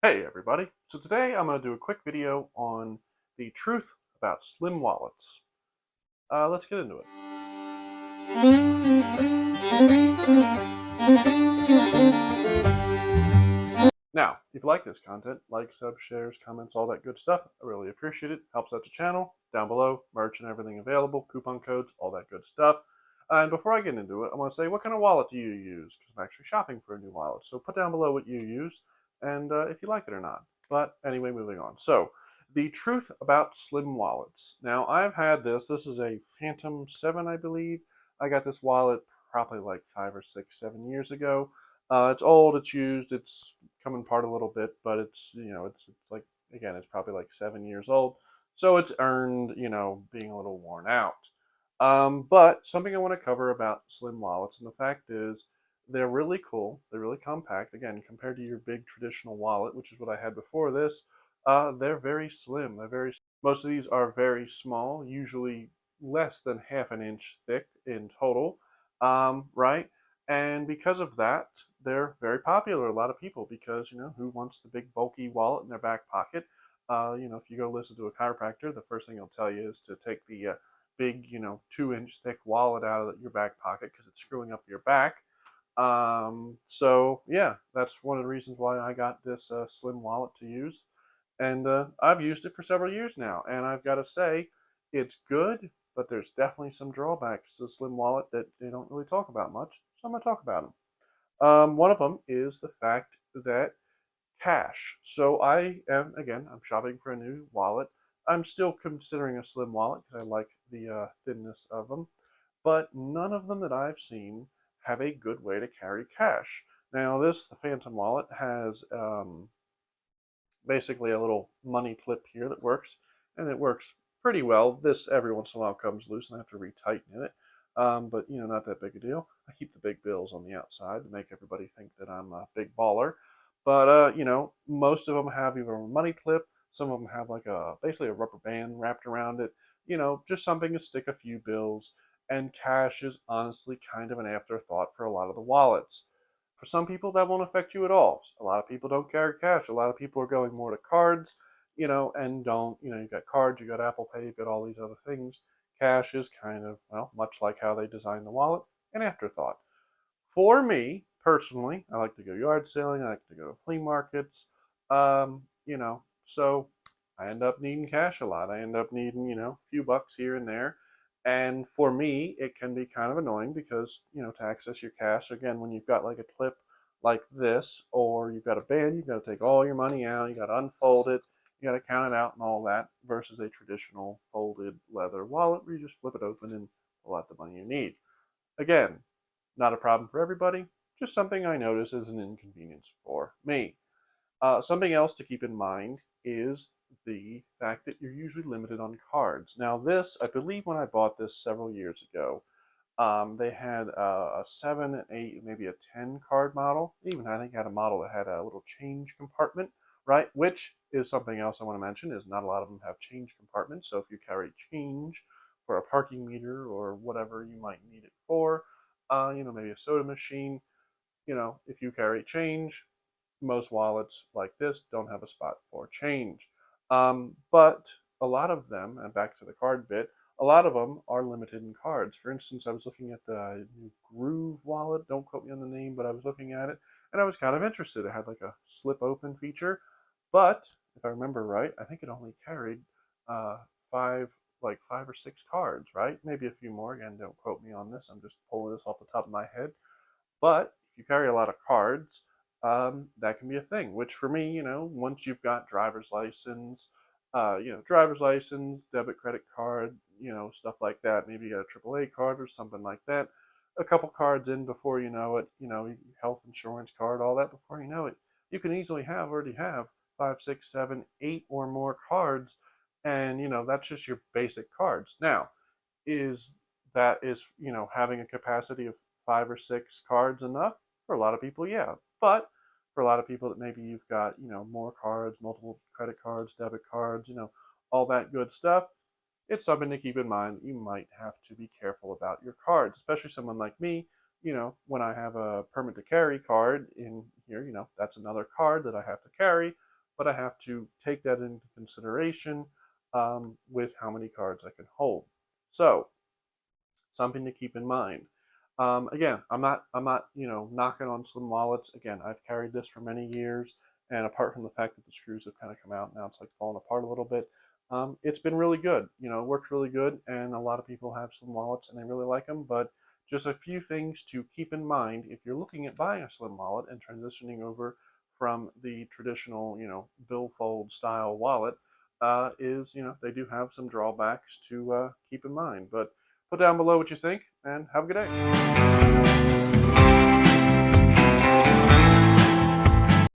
Hey everybody! So today I'm going to do a quick video on the truth about slim wallets. Let's get into it. Now, if you like this content, like, sub, shares, comments, all that good stuff, I really appreciate it. Helps out the channel. Down below, merch and everything available, coupon codes, all that good stuff. And before I get into it, I want to say, what kind of wallet do you use? Because I'm actually shopping for a new wallet. So put down below what you use and if you like it or not. But anyway, moving on. So, the truth about slim wallets. Now, I've had this. This is a Phantom 7, I believe. I got this wallet probably like 5 or 6, 7 years ago. It's old, it's used, it's coming apart a little bit, but it's like, again, it's probably like 7 years old, so it's earned being a little worn out. But something I want to cover about slim wallets, and the fact is, they're really cool. They're really compact. Again, compared to your big traditional wallet, which is what I had before this, they're very slim. Most of these are very small, usually less than half an inch thick in total. Right? And because of that, they're very popular. A lot of people, because who wants the big bulky wallet in their back pocket? If you go listen to a chiropractor, the first thing he'll tell you is to take the big, 2 inch thick wallet out of your back pocket because it's screwing up your back. So yeah, that's one of the reasons why I got this slim wallet to use, and I've used it for several years now, and I've got to say, it's good, but there's definitely some drawbacks to the slim wallet that they don't really talk about much. So I'm going to talk about them. One of them is the fact that cash. So I'm shopping for a new wallet. I'm still considering a slim wallet because I like the thinness of them, but none of them that I've seen have a good way to carry cash. Now, the Phantom wallet, has basically a little money clip here that works, and it works pretty well. This every once in a while comes loose, and I have to retighten it. But not that big a deal. I keep the big bills on the outside to make everybody think that I'm a big baller. But most of them have either a money clip. Some of them have like a basically a rubber band wrapped around it. Just something to stick a few bills. And cash is honestly kind of an afterthought for a lot of the wallets. For some people, that won't affect you at all. A lot of people don't carry cash. A lot of people are going more to cards, and don't, you've got cards, you've got Apple Pay, you've got all these other things. Cash is kind of, well, much like how they designed the wallet, an afterthought. For me, personally, I like to go yard selling, I like to go to flea markets, so I end up needing cash a lot. I end up needing, a few bucks here and there. And for me, it can be kind of annoying because, to access your cash, again, when you've got like a clip like this, or you've got a band, you've got to take all your money out, you got to unfold it, you got to count it out and all that, versus a traditional folded leather wallet where you just flip it open and pull out the money you need. Again, not a problem for everybody, just something I notice as an inconvenience for me. Something else to keep in mind is the fact that you're usually limited on cards. Now, I believe when I bought this several years ago, they had a 7, an 8, maybe a 10 card model. Even I think had a model that had a little change compartment, right? Which is something else I want to mention, is not a lot of them have change compartments. So if you carry change for a parking meter or whatever you might need it for, maybe a soda machine, if you carry change, most wallets like this don't have a spot for change. But a lot of them, and back to the card bit, a lot of them are limited in cards. For instance, I was looking at the new Groove wallet. Don't quote me on the name, but I was looking at it, and I was kind of interested. It had like a slip open feature, but if I remember right, I think it only carried uh, five, like 5 or 6 cards, right? Maybe a few more. Again, don't quote me on this. I'm just pulling this off the top of my head. But if you carry a lot of cards, that can be a thing. Which for me, once you've got driver's license, debit, credit card, stuff like that, maybe a AAA card or something like that. A couple cards in before you know it, health insurance card, all that before you know it, you can easily already have 5, 6, 7, 8 or more cards, and that's just your basic cards. Now, is having a capacity of 5 or 6 cards enough? For a lot of people, yeah. But for a lot of people that maybe you've got more cards, multiple credit cards, debit cards, all that good stuff, it's something to keep in mind. You might have to be careful about your cards, especially someone like me. When I have a permit to carry card in here, that's another card that I have to carry. but I have to take that into consideration with how many cards I can hold. So something to keep in mind. Again, I'm not, knocking on slim wallets. Again, I've carried this for many years, and apart from the fact that the screws have kind of come out now, it's like falling apart a little bit. It's been really good. It works really good, and a lot of people have slim wallets and they really like them. But just a few things to keep in mind if you're looking at buying a slim wallet and transitioning over from the traditional, billfold style wallet, is they do have some drawbacks to keep in mind. But put down below what you think, and have a good day.